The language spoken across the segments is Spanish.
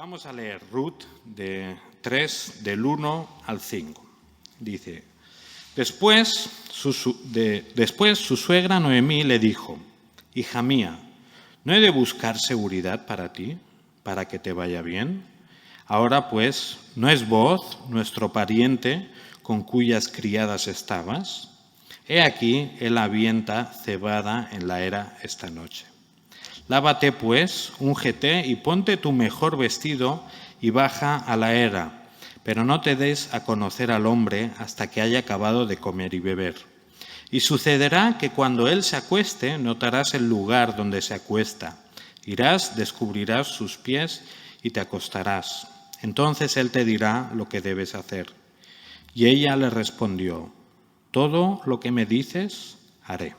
Vamos a leer Ruth de 3, del 1 al 5. Dice: Después su suegra Noemí le dijo: Hija mía, ¿no he de buscar seguridad para ti, para que te vaya bien? Ahora pues, ¿no es Booz nuestro pariente con cuyas criadas estabas? He aquí, él avienta cebada en la era esta noche. Lávate pues, úngete y ponte tu mejor vestido y baja a la era, pero no te des a conocer al hombre hasta que haya acabado de comer y beber. Y sucederá que cuando él se acueste, notarás el lugar donde se acuesta. Irás, descubrirás sus pies y te acostarás. Entonces él te dirá lo que debes hacer. Y ella le respondió: todo lo que me dices, haré.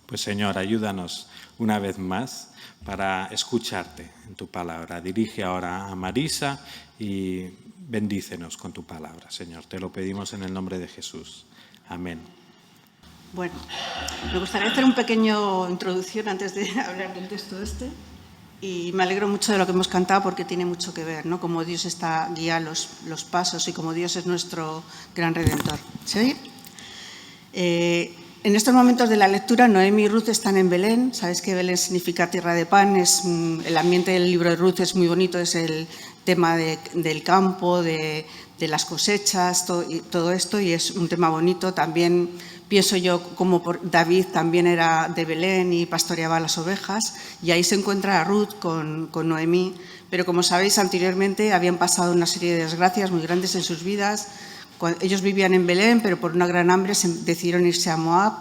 Pues Señor, ayúdanos una vez más para escucharte en tu palabra. Dirige ahora a Marisa y bendícenos con tu palabra, Señor. Te lo pedimos en el nombre de Jesús. Amén. Bueno, me gustaría hacer un pequeño introducción antes de hablar del texto este. Y me alegro mucho de lo que hemos cantado porque tiene mucho que ver, ¿no? Cómo Dios guía los pasos y cómo Dios es nuestro gran Redentor. ¿Se oye? En estos momentos de la lectura, Noemí y Ruth están en Belén. Sabéis que Belén significa tierra de pan. El ambiente del libro de Ruth es muy bonito, es el tema del campo, de las cosechas, todo esto, y es un tema bonito. También pienso yo como David también era de Belén y pastoreaba las ovejas, y ahí se encuentra a Ruth con Noemí. Pero como sabéis, anteriormente habían pasado una serie de desgracias muy grandes en sus vidas. Ellos vivían en Belén, pero por una gran hambre decidieron irse a Moab,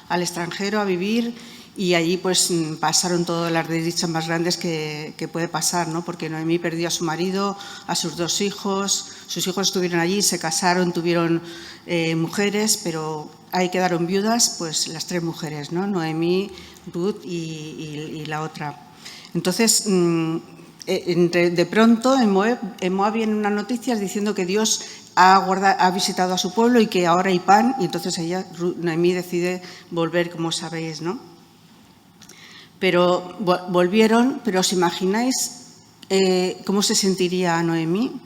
al extranjero, a vivir, y allí pues pasaron todas las desdichas más grandes que puede pasar, ¿no? Porque Noemí perdió a su marido, a sus 2 hijos, sus hijos estuvieron allí, se casaron, tuvieron mujeres, pero ahí quedaron viudas pues las 3 mujeres, ¿no? Noemí, Ruth y la otra. Entonces, de pronto en Moab vienen unas noticias diciendo que Dios ha visitado a su pueblo y que ahora hay pan, y entonces Noemí decide volver, como sabéis, ¿no? Pero volvieron, pero ¿os imagináis cómo se sentiría Noemí?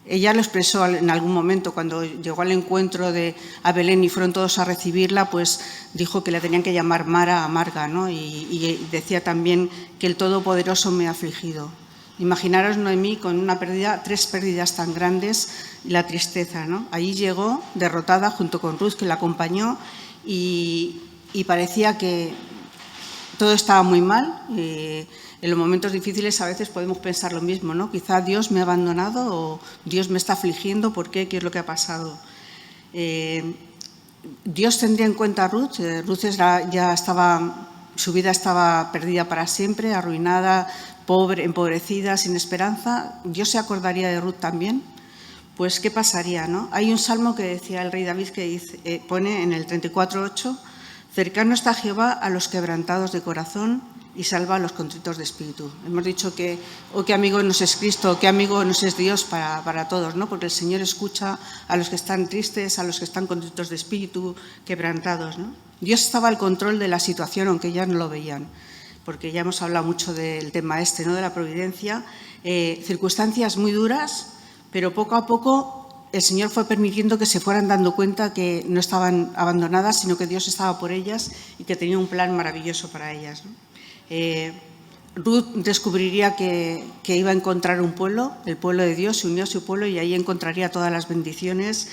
Ella lo expresó en algún momento cuando llegó al encuentro a Belén y fueron todos a recibirla, pues dijo que la tenían que llamar Mara amarga, ¿no? Y decía también que el Todopoderoso me ha afligido. Imaginaros Noemí con 3 pérdidas tan grandes y la tristeza, ¿no? Allí llegó derrotada junto con Ruth, que la acompañó, y parecía que todo estaba muy mal. En los momentos difíciles a veces podemos pensar lo mismo, ¿no? Quizá Dios me ha abandonado o Dios me está afligiendo. ¿Por qué? ¿Qué es lo que ha pasado? Dios tendría en cuenta a Ruth. Ruth su vida estaba perdida para siempre, arruinada, pobre, empobrecida, sin esperanza. ¿Dios se acordaría de Ruth también? Pues, ¿qué pasaría, no? Hay un salmo que decía el rey David que pone en el 34:8: cercano está Jehová a los quebrantados de corazón y salva a los contritos de espíritu. Hemos dicho que qué amigo nos es Cristo, qué amigo nos es Dios para todos, ¿no? Porque el Señor escucha a los que están tristes, a los que están contritos de espíritu, quebrantados, ¿no? Dios estaba al control de la situación, aunque ellas no lo veían, porque ya hemos hablado mucho del tema ¿no? De la providencia. Circunstancias muy duras, pero poco a poco el Señor fue permitiendo que se fueran dando cuenta que no estaban abandonadas, sino que Dios estaba por ellas y que tenía un plan maravilloso para ellas, ¿no? Ruth descubriría que iba a encontrar un pueblo, el pueblo de Dios, se unió a su pueblo y ahí encontraría todas las bendiciones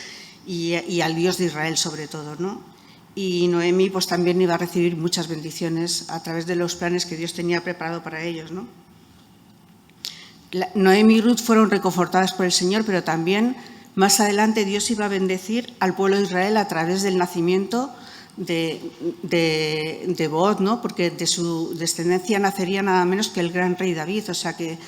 y al Dios de Israel sobre todo, ¿no? Y Noemí pues también iba a recibir muchas bendiciones a través de los planes que Dios tenía preparado para ellos, ¿no? Noemí y Ruth fueron reconfortadas por el Señor, pero también más adelante Dios iba a bendecir al pueblo de Israel a través del nacimiento de Booz, ¿no? Porque de su descendencia nacería nada menos que el gran rey David, o sea que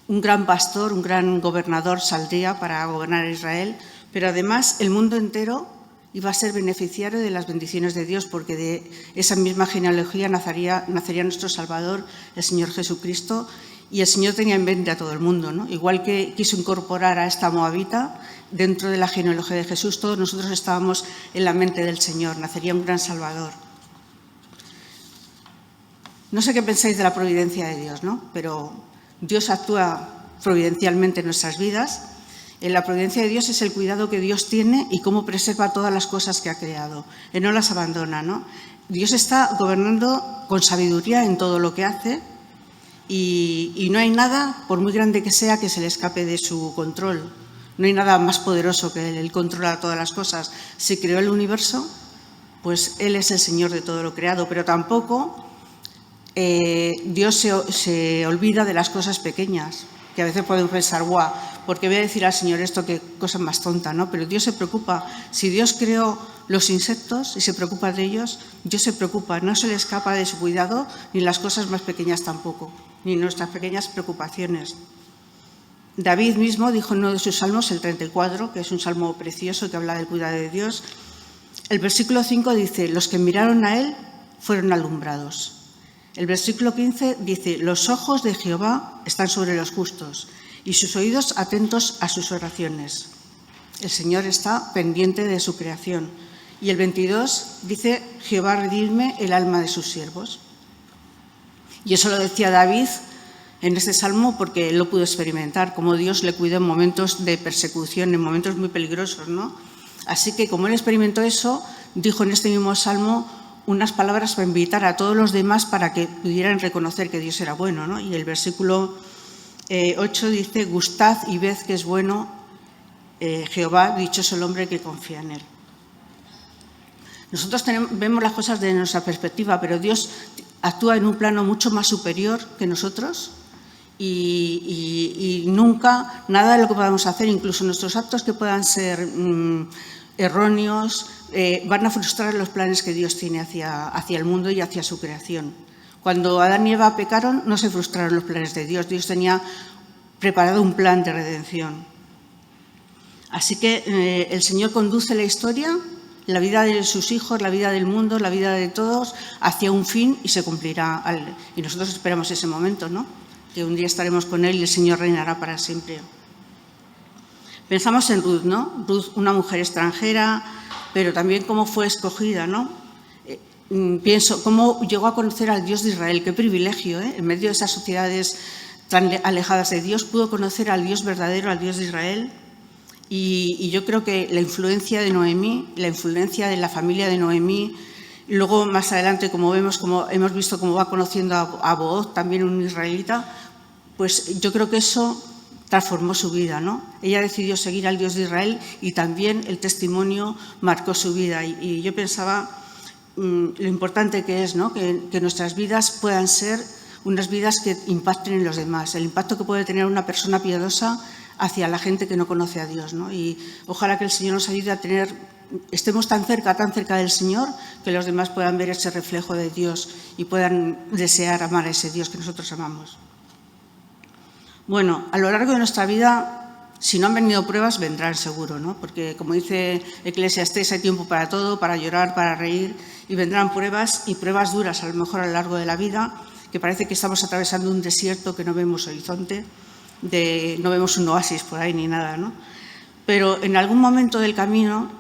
un gran pastor, un gran gobernador saldría para gobernar Israel, pero además el mundo entero iba a ser beneficiario de las bendiciones de Dios, porque de esa misma genealogía nacería nuestro Salvador, el Señor Jesucristo, y el Señor tenía en mente a todo el mundo, ¿no? Igual que quiso incorporar a esta moabita dentro de la genealogía de Jesús, todos nosotros estábamos en la mente del Señor, nacería un gran Salvador. No sé qué pensáis de la providencia de Dios, ¿no? Pero Dios actúa providencialmente en nuestras vidas. La providencia de Dios es el cuidado que Dios tiene y cómo preserva todas las cosas que ha creado. Él no las abandona, ¿no? Dios está gobernando con sabiduría en todo lo que hace y no hay nada, por muy grande que sea, que se le escape de su control. No hay nada más poderoso que Él controla todas las cosas. Si creó el universo, pues Él es el Señor de todo lo creado, pero tampoco Dios se olvida de las cosas pequeñas, que a veces podemos pensar, guau, ¿por qué voy a decir al Señor esto? Qué cosa más tonta, ¿no? Pero Dios se preocupa. Si Dios creó los insectos y se preocupa de ellos, Dios se preocupa. No se le escapa de su cuidado ni las cosas más pequeñas tampoco, ni nuestras pequeñas preocupaciones. David mismo dijo en uno de sus salmos, el 34, que es un salmo precioso que habla del cuidado de Dios. El versículo 5 dice, los que miraron a Él fueron alumbrados. El versículo 15 dice, los ojos de Jehová están sobre los justos y sus oídos atentos a sus oraciones. El Señor está pendiente de su creación. Y el 22 dice, Jehová redime el alma de sus siervos. Y eso lo decía David en este salmo porque él lo pudo experimentar, como Dios le cuidó en momentos de persecución, en momentos muy peligrosos, ¿no? Así que como él experimentó eso, dijo en este mismo salmo unas palabras para invitar a todos los demás para que pudieran reconocer que Dios era bueno, ¿no? Y el versículo 8 dice, gustad y ved que es bueno Jehová, dichoso el hombre que confía en Él. Nosotros vemos las cosas desde nuestra perspectiva, pero Dios actúa en un plano mucho más superior que nosotros y nunca, nada de lo que podamos hacer, incluso nuestros actos que puedan ser erróneos, van a frustrar los planes que Dios tiene hacia el mundo y hacia su creación. Cuando Adán y Eva pecaron, no se frustraron los planes de Dios. Dios tenía preparado un plan de redención. Así que el Señor conduce la historia, la vida de sus hijos, la vida del mundo, la vida de todos, hacia un fin y se cumplirá. Y nosotros esperamos ese momento, ¿no? Que un día estaremos con Él y el Señor reinará para siempre. Pensamos en Ruth, ¿no? Ruth, una mujer extranjera, pero también cómo fue escogida, ¿no? Pienso cómo llegó a conocer al Dios de Israel, qué privilegio, ¿eh? En medio de esas sociedades tan alejadas de Dios, pudo conocer al Dios verdadero, al Dios de Israel. Y yo creo que la influencia de Noemí, la influencia de la familia de Noemí, luego más adelante, como hemos visto cómo va conociendo a Booz, también un israelita, pues yo creo que eso transformó su vida, ¿no? Ella decidió seguir al Dios de Israel y también el testimonio marcó su vida. Y yo pensaba lo importante que es, ¿no? Que nuestras vidas puedan ser unas vidas que impacten en los demás, el impacto que puede tener una persona piadosa hacia la gente que no conoce a Dios, ¿no? Y ojalá que el Señor nos ayude a estemos tan cerca del Señor, que los demás puedan ver ese reflejo de Dios y puedan desear amar a ese Dios que nosotros amamos. Bueno, a lo largo de nuestra vida, si no han venido pruebas, vendrán seguro, ¿no? Porque, como dice Eclesiastés, hay tiempo para todo, para llorar, para reír, y vendrán pruebas, y pruebas duras a lo mejor a lo largo de la vida, que parece que estamos atravesando un desierto, que no vemos horizonte, no vemos un oasis por ahí ni nada, ¿no? Pero en algún momento del camino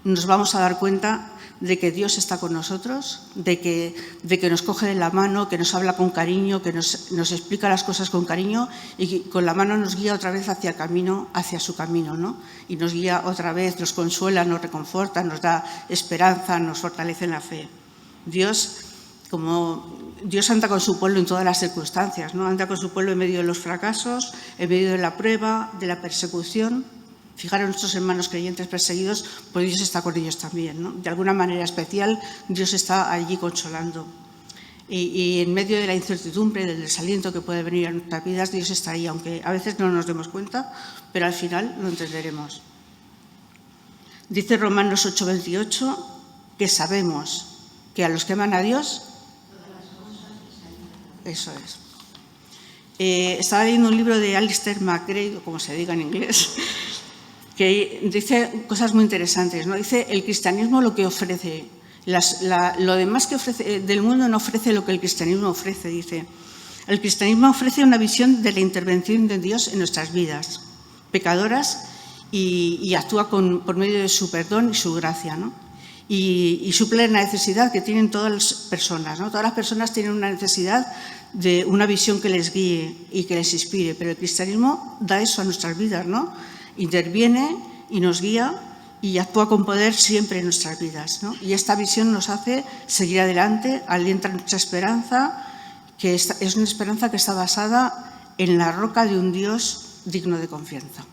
nos vamos a dar cuenta de que Dios está con nosotros, de que nos coge de la mano, que nos habla con cariño, que nos explica las cosas con cariño y que con la mano nos guía otra vez hacia su camino, ¿no? Y nos guía otra vez, nos consuela, nos reconforta, nos da esperanza, nos fortalece en la fe. Dios anda con su pueblo en todas las circunstancias, ¿no? Anda con su pueblo en medio de los fracasos, en medio de la prueba, de la persecución. Fijaros, nuestros hermanos creyentes perseguidos, pues Dios está con ellos también, ¿no? De alguna manera especial, Dios está allí consolando. Y en medio de la incertidumbre, del desaliento que puede venir a nuestras vidas, Dios está ahí, aunque a veces no nos demos cuenta, pero al final lo entenderemos. Dice Romanos 8:28 que sabemos que a los que aman a Dios, eso es. Estaba leyendo un libro de Alistair McGrath, o como se diga en inglés, que dice cosas muy interesantes, ¿no? Dice, el cristianismo lo que ofrece, lo demás que ofrece del mundo no ofrece lo que el cristianismo ofrece, dice. El cristianismo ofrece una visión de la intervención de Dios en nuestras vidas, pecadoras, y actúa por medio de su perdón y su gracia, ¿no? y suple la necesidad que tienen todas las personas, ¿no? Todas las personas tienen una necesidad de una visión que les guíe y que les inspire, pero el cristianismo da eso a nuestras vidas, ¿no? Interviene y nos guía y actúa con poder siempre en nuestras vidas, ¿no? Y esta visión nos hace seguir adelante, alienta nuestra esperanza, que es una esperanza que está basada en la roca de un Dios digno de confianza.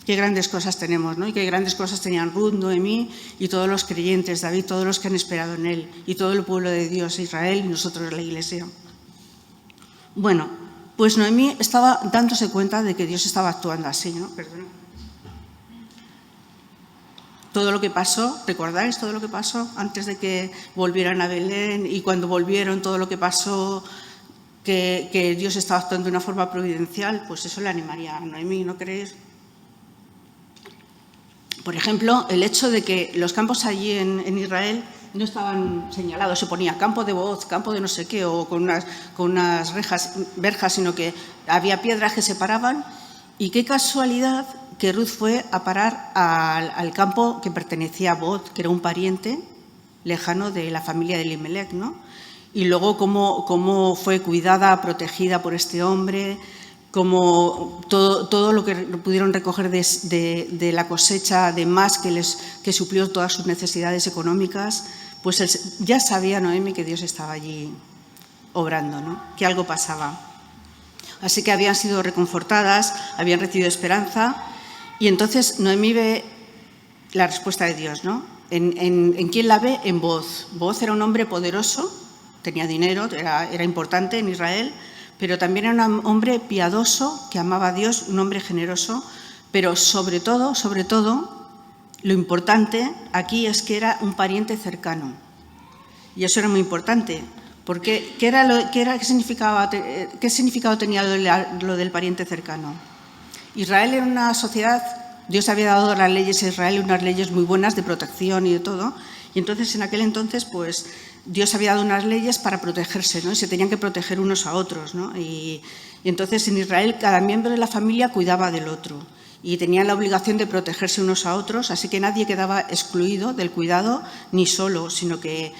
Qué grandes cosas tenemos, ¿no? Y qué grandes cosas tenían Ruth, Noemí y todos los creyentes, David, todos los que han esperado en él, y todo el pueblo de Dios, Israel, y nosotros la Iglesia. Bueno, pues Noemí estaba dándose cuenta de que Dios estaba actuando así, ¿no? Perdona. Todo lo que pasó, ¿recordáis todo lo que pasó antes de que volvieran a Belén? Y cuando volvieron, todo lo que pasó, que Dios estaba actuando de una forma providencial, pues eso le animaría a Noemí, ¿no creéis? Por ejemplo, el hecho de que los campos allí en Israel no estaban señalados, se ponía campo de Booz, campo de no sé qué, o con unas verjas, sino que había piedras que separaban. Y qué casualidad que Ruth fue a parar al campo que pertenecía a Booz, que era un pariente lejano de la familia de Elimelech, ¿no? Y luego cómo fue cuidada, protegida por este hombre, como todo lo que pudieron recoger de la cosecha de más que suplió todas sus necesidades económicas, pues ya sabía Noemí que Dios estaba allí obrando, ¿no? Que algo pasaba. Así que habían sido reconfortadas, habían recibido esperanza, y entonces Noemí ve la respuesta de Dios, ¿no? ¿En quién la ve? En Booz. Booz era un hombre poderoso, tenía dinero, era importante en Israel, pero también era un hombre piadoso, que amaba a Dios, un hombre generoso, pero sobre todo, lo importante aquí es que era un pariente cercano. Y eso era muy importante, porque ¿qué significado tenía lo del pariente cercano? Israel era una sociedad, Dios había dado las leyes a Israel, unas leyes muy buenas de protección y de todo, y entonces en aquel entonces, pues, Dios había dado unas leyes para protegerse, ¿no? Y se tenían que proteger unos a otros, ¿no? Y entonces en Israel cada miembro de la familia cuidaba del otro y tenían la obligación de protegerse unos a otros, así que nadie quedaba excluido del cuidado ni solo, sino que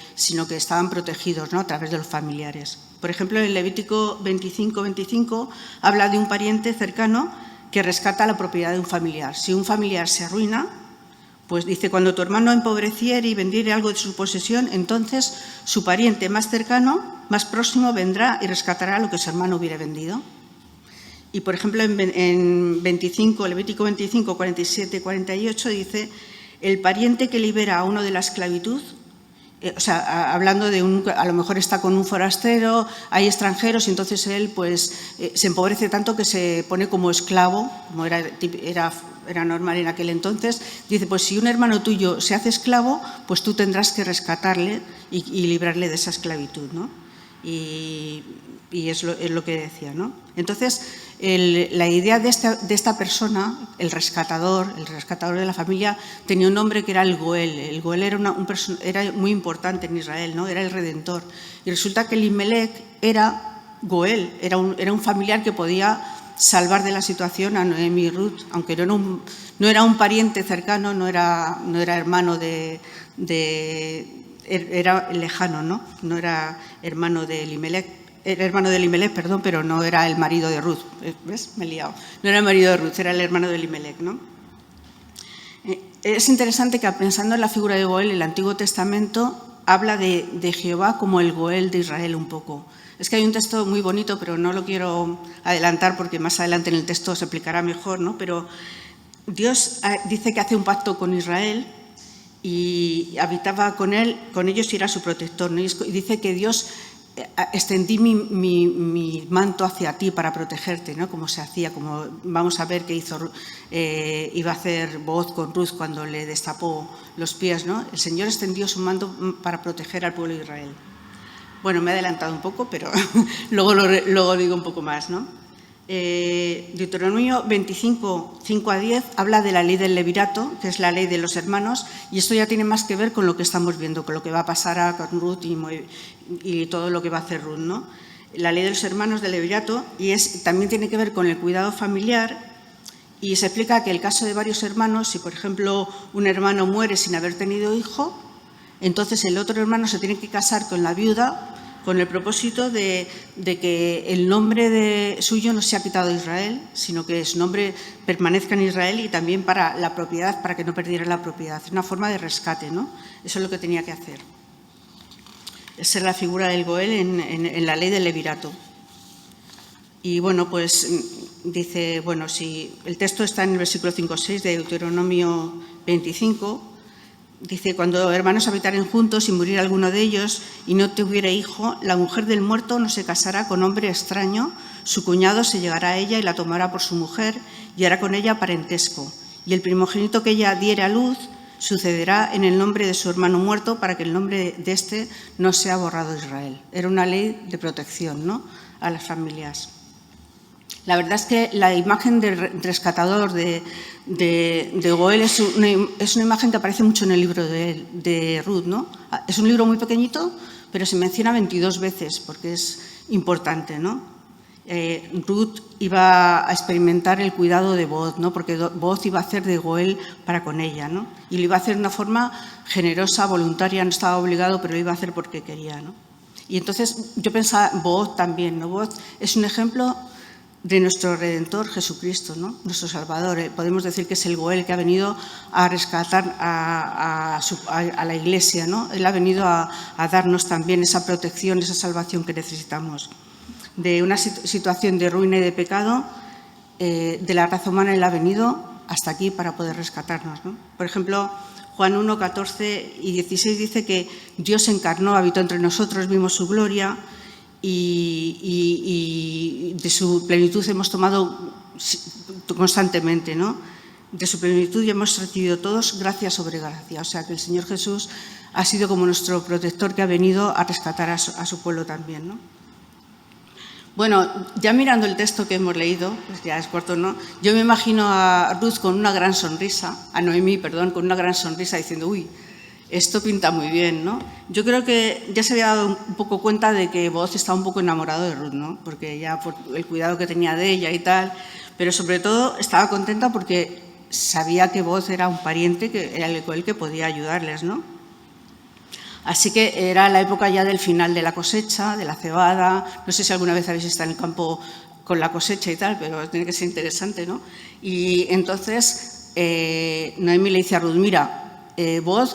estaban protegidos, ¿no? A través de los familiares. Por ejemplo, en Levítico 25 habla de un pariente cercano que rescata la propiedad de un familiar. Si un familiar se arruina, pues dice, cuando tu hermano empobreciere y vendiere algo de su posesión, entonces su pariente más cercano, más próximo, vendrá y rescatará lo que su hermano hubiera vendido. Y, por ejemplo, en Levítico 25, 47, 48, dice, el pariente que libera a uno de la esclavitud, hablando de a lo mejor está con un forastero, hay extranjeros, y entonces él pues se empobrece tanto que se pone como esclavo, como era normal en aquel entonces. Dice, pues si un hermano tuyo se hace esclavo, pues tú tendrás que rescatarle y librarle de esa esclavitud, ¿no? Y es lo que decía, ¿no? Entonces, la idea de esta persona, el rescatador de la familia, tenía un nombre que era el Goel. El Goel era muy importante en Israel, ¿no? Era el Redentor. Y resulta que Elimelech era Goel, era un familiar que podía salvar de la situación a Noemí y Ruth, aunque no era un pariente cercano, no era hermano era lejano, ¿no? No era hermano de Elimelech. Era hermano de Elimelech, perdón, pero no era el marido de Ruth. ¿Ves? Me he liado. No era el marido de Ruth, era el hermano de Elimelech, ¿no? Es interesante que, pensando en la figura de Goel, el Antiguo Testamento habla de Jehová como el Goel de Israel un poco. Es que hay un texto muy bonito, pero no lo quiero adelantar porque más adelante en el texto se explicará mejor, ¿no? Pero Dios dice que hace un pacto con Israel y habitaba con ellos y era su protector, ¿no? Y dice que Dios extendí mi manto hacia ti para protegerte, ¿no? Como se hacía, como vamos a ver que iba a hacer Booz con Ruth cuando le destapó los pies, ¿no? El Señor extendió su manto para proteger al pueblo de Israel. Bueno, me he adelantado un poco, pero luego digo un poco más, ¿no? Deuteronomio 25, 5 a 10, habla de la ley del levirato, que es la ley de los hermanos, y esto ya tiene más que ver con lo que estamos viendo, con lo que va a pasar con Ruth y todo lo que va a hacer Ruth, ¿no? La ley de los hermanos del levirato, y también tiene que ver con el cuidado familiar, y se explica que el caso de varios hermanos, si por ejemplo un hermano muere sin haber tenido hijo, Entonces el otro hermano se tiene que casar con la viuda con el propósito de que el nombre suyo no sea quitado de Israel, sino que su nombre permanezca en Israel y también para la propiedad, para que no perdiera la propiedad. Es una forma de rescate, ¿no? Eso es lo que tenía que hacer. Esa es la figura del Goel en la ley del levirato. Y bueno, pues dice, bueno, si el texto está en el versículo 5-6 de Deuteronomio 25, dice, cuando hermanos habitaren juntos y muriera alguno de ellos y no tuviera hijo, la mujer del muerto no se casará con hombre extraño, su cuñado se llegará a ella y la tomará por su mujer y hará con ella parentesco. Y el primogénito que ella diera a luz sucederá en el nombre de su hermano muerto para que el nombre de éste no sea borrado de Israel. Era una ley de protección, ¿no?, a las familias. La verdad es que la imagen del rescatador de Goel es una imagen que aparece mucho en el libro de Ruth, ¿no? Es un libro muy pequeñito, pero se menciona 22 veces porque es importante, ¿no? Ruth iba a experimentar el cuidado de Booz, ¿no? Porque Booz iba a hacer de Goel para con ella, ¿no? Y lo iba a hacer de una forma generosa, voluntaria, no estaba obligado, pero lo iba a hacer porque quería, ¿no? Y entonces yo pensaba, Booz también, ¿no? Booz es un ejemplo de nuestro Redentor Jesucristo, ¿no?, nuestro Salvador. Podemos decir que es el Goel que ha venido a rescatar a la Iglesia, ¿no? Él ha venido a darnos también esa protección, esa salvación que necesitamos. De una situación de ruina y de pecado, de la raza humana, Él ha venido hasta aquí para poder rescatarnos, ¿no? Por ejemplo, Juan 1, 14 y 16 dice que Dios se encarnó, habitó entre nosotros, vimos su gloria, y de su plenitud hemos tomado constantemente, ¿no? De su plenitud ya hemos recibido todos gracia sobre gracia. O sea que el Señor Jesús ha sido como nuestro protector que ha venido a rescatar a su pueblo también, ¿no? Bueno, ya mirando el texto que hemos leído, pues ya es corto, ¿no? Yo me imagino a Ruth con una gran sonrisa, a Noemí, perdón, con una gran sonrisa diciendo, uy, esto pinta muy bien, ¿no? Yo creo que ya se había dado un poco cuenta de que Booz estaba un poco enamorado de Ruth, ¿no? Porque ya por el cuidado que tenía de ella y tal, pero sobre todo estaba contenta porque sabía que Booz era un pariente, que era el que podía ayudarles, ¿no? Así que era la época ya del final de la cosecha, de la cebada. No sé si alguna vez habéis estado en el campo con la cosecha y tal, pero tiene que ser interesante, ¿no? Y entonces Noemí le dice a Ruth, mira, Booz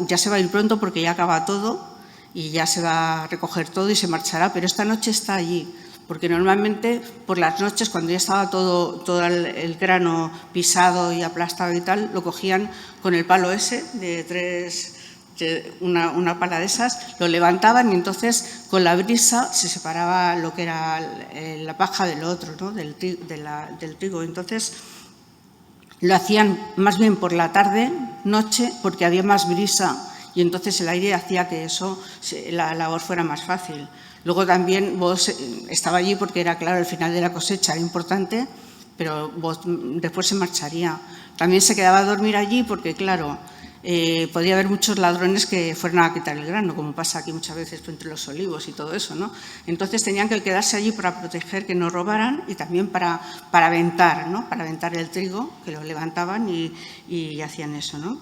ya se va a ir pronto porque ya acaba todo y ya se va a recoger todo y se marchará, pero esta noche está allí, porque normalmente por las noches, cuando ya estaba todo el grano pisado y aplastado y tal, lo cogían con el palo ese una pala de esas, lo levantaban y entonces con la brisa se separaba lo que era la paja del otro, ¿no?, del trigo. Entonces lo hacían más bien por la tarde, noche, porque había más brisa y entonces el aire hacía que la labor fuera más fácil. Luego también Booz estaba allí porque era, claro, el final de la cosecha, era importante, pero Booz después se marcharía. También se quedaba a dormir allí porque, claro, podría haber muchos ladrones que fueran a quitar el grano, como pasa aquí muchas veces entre los olivos y todo eso, ¿no? Entonces tenían que quedarse allí para proteger que no robaran y también para aventar, ¿no?, para aventar el trigo, que lo levantaban y hacían eso, ¿no?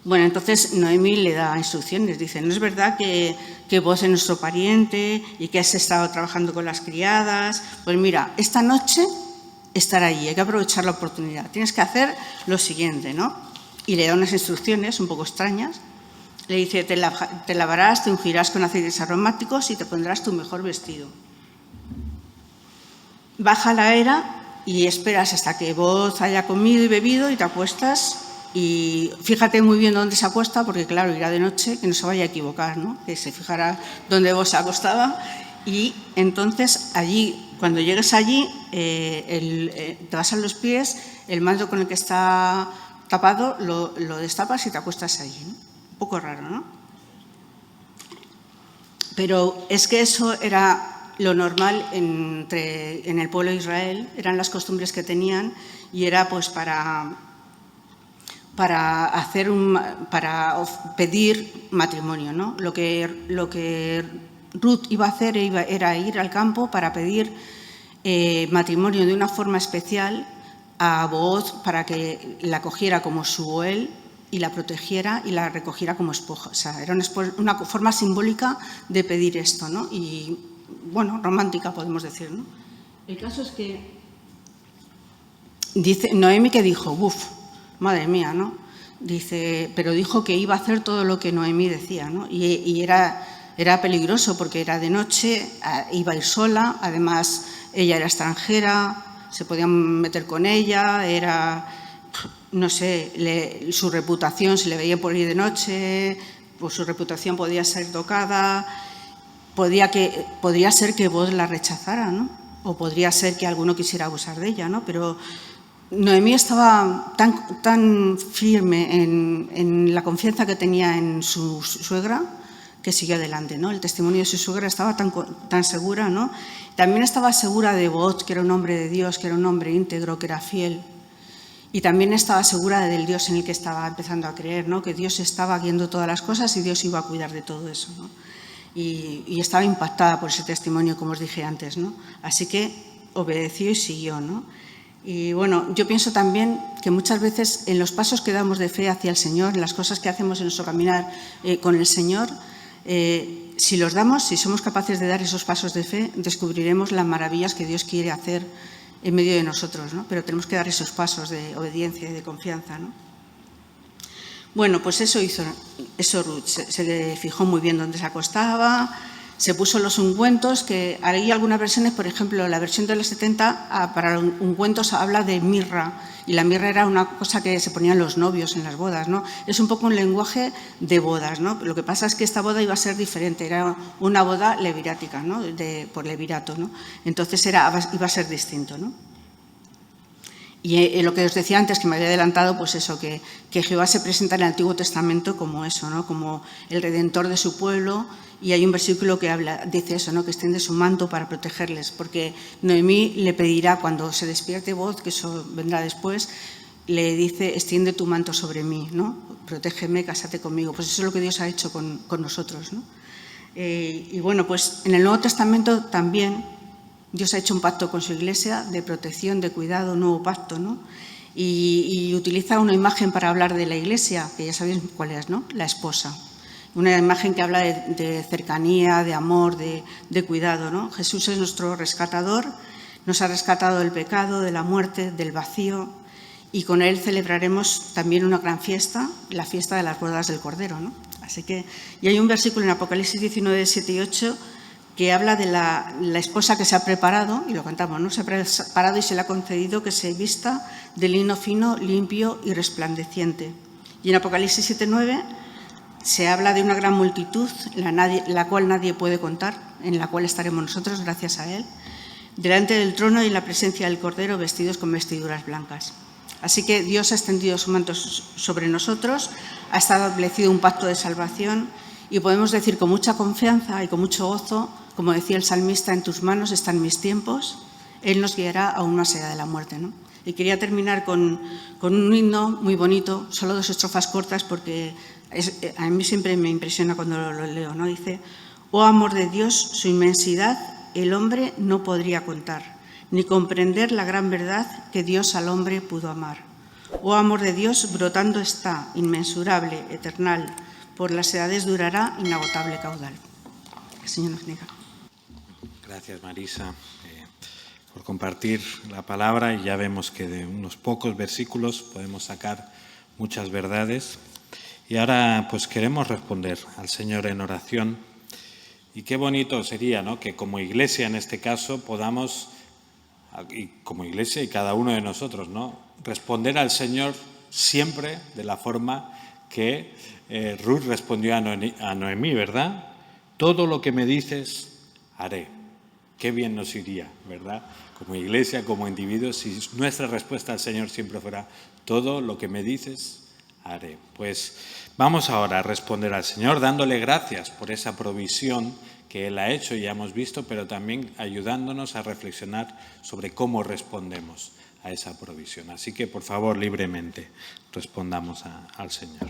Bueno, entonces Noemí le da instrucciones, dice, ¿no es verdad que Booz es nuestro pariente y que has estado trabajando con las criadas? Pues mira, esta noche estar allí, hay que aprovechar la oportunidad. Tienes que hacer lo siguiente, ¿no? Y le da unas instrucciones un poco extrañas. Le dice, te lavarás, te ungirás con aceites aromáticos y te pondrás tu mejor vestido. Baja la era y esperas hasta que Booz haya comido y bebido y te acuestas. Y fíjate muy bien dónde se acuesta, porque claro, irá de noche, que no se vaya a equivocar, ¿no?, que se fijará dónde Booz se acostaba. Y entonces allí, cuando llegues allí, te vas a los pies, el manto con el que está tapado lo destapas y te acuestas allí, ¿no? Un poco raro, ¿no? Pero es que eso era lo normal en el pueblo de Israel, eran las costumbres que tenían y era pues para pedir matrimonio, ¿no? Lo que Ruth iba a hacer era ir al campo para pedir matrimonio de una forma especial a Booz para que la cogiera como su Goel y la protegiera y la recogiera como esposa. O sea, era una forma simbólica de pedir esto, ¿no? Y, bueno, romántica, podemos decir, ¿no? El caso es que dice Noemi que dijo, madre mía, ¿no? Dice, pero dijo que iba a hacer todo lo que Noemí decía, ¿no? Y era peligroso porque era de noche, iba a ir sola, además ella era extranjera, se podían meter con ella, no sé, su reputación, se le veía por ir de noche, pues su reputación podía ser tocada, podría ser que Booz la rechazara, ¿no? O podría ser que alguno quisiera abusar de ella, ¿no? Pero Noemí estaba tan firme en la confianza que tenía en su suegra que siguió adelante, ¿no? El testimonio de su suegra estaba tan segura, ¿no? También estaba segura de Booz, que era un hombre de Dios, que era un hombre íntegro, que era fiel. Y también estaba segura del Dios en el que estaba empezando a creer, ¿no? Que Dios estaba guiando todas las cosas y Dios iba a cuidar de todo eso, ¿no? Y estaba impactada por ese testimonio, como os dije antes, ¿no? Así que obedeció y siguió, ¿no? Y bueno, yo pienso también que muchas veces en los pasos que damos de fe hacia el Señor, en las cosas que hacemos en nuestro caminar con el Señor, si los damos, si somos capaces de dar esos pasos de fe, descubriremos las maravillas que Dios quiere hacer en medio de nosotros, ¿no? Pero tenemos que dar esos pasos de obediencia y de confianza, ¿no? Bueno, pues eso hizo Ruth, se le fijó muy bien dónde se acostaba, se puso los ungüentos, que hay algunas versiones, por ejemplo, la versión de los 70, para ungüentos habla de mirra, y la mirra era una cosa que se ponían los novios en las bodas, ¿no? Es un poco un lenguaje de bodas, ¿no? Lo que pasa es que esta boda iba a ser diferente, era una boda levirática, ¿no? Por levirato, ¿no? Entonces iba a ser distinto, ¿no? Y lo que os decía antes, que me había adelantado, pues eso, que Jehová se presenta en el Antiguo Testamento como eso, ¿no? Como el Redentor de su pueblo, y hay un versículo que dice eso, ¿no? Que extiende su manto para protegerles, porque Noemí le pedirá cuando se despierte Booz, que eso vendrá después, le dice, extiende tu manto sobre mí, ¿no? Protégeme, cásate conmigo. Pues eso es lo que Dios ha hecho con nosotros, ¿no? Y bueno, pues en el Nuevo Testamento también Dios ha hecho un pacto con su Iglesia de protección, de cuidado, un nuevo pacto, ¿no? Y utiliza una imagen para hablar de la Iglesia, que ya sabéis cuál es, ¿no? La esposa. Una imagen que habla de cercanía, de amor, de cuidado, ¿no? Jesús es nuestro rescatador, nos ha rescatado del pecado, de la muerte, del vacío, y con él celebraremos también una gran fiesta, la fiesta de las bodas del Cordero, ¿no? Así que, y hay un versículo en Apocalipsis 19, 7 y 8, que habla de la esposa que se ha preparado, y lo cantamos, ¿no? Se ha preparado y se le ha concedido que se vista de lino fino, limpio y resplandeciente. Y en Apocalipsis 7:9 se habla de una gran multitud, la cual nadie puede contar, en la cual estaremos nosotros, gracias a él, delante del trono y en la presencia del Cordero, vestidos con vestiduras blancas. Así que Dios ha extendido su manto sobre nosotros, ha establecido un pacto de salvación, y podemos decir con mucha confianza y con mucho gozo, como decía el salmista, en tus manos están mis tiempos, Él nos guiará aún más allá de la muerte, ¿no? Y quería terminar con un himno muy bonito, solo 2 estrofas cortas, porque a mí siempre me impresiona cuando lo leo, ¿no? Dice, oh amor de Dios, su inmensidad el hombre no podría contar, ni comprender la gran verdad que Dios al hombre pudo amar. Oh amor de Dios, brotando está, inmensurable, eternal, por las edades durará inagotable caudal. El Señor nos bendiga. Gracias, Marisa, por compartir la palabra, y ya vemos que de unos pocos versículos podemos sacar muchas verdades. Y ahora pues queremos responder al Señor en oración, y qué bonito sería, ¿no?, que como Iglesia en este caso podamos, y como Iglesia y cada uno de nosotros, ¿no?, responder al Señor siempre de la forma que Ruth respondió a Noemí, ¿verdad? Todo lo que me dices, haré. Qué bien nos iría, ¿verdad? Como Iglesia, como individuos, si nuestra respuesta al Señor siempre fuera, todo lo que me dices, haré. Pues vamos ahora a responder al Señor dándole gracias por esa provisión que Él ha hecho, ya hemos visto, pero también ayudándonos a reflexionar sobre cómo respondemos a esa provisión. Así que, por favor, libremente respondamos al Señor.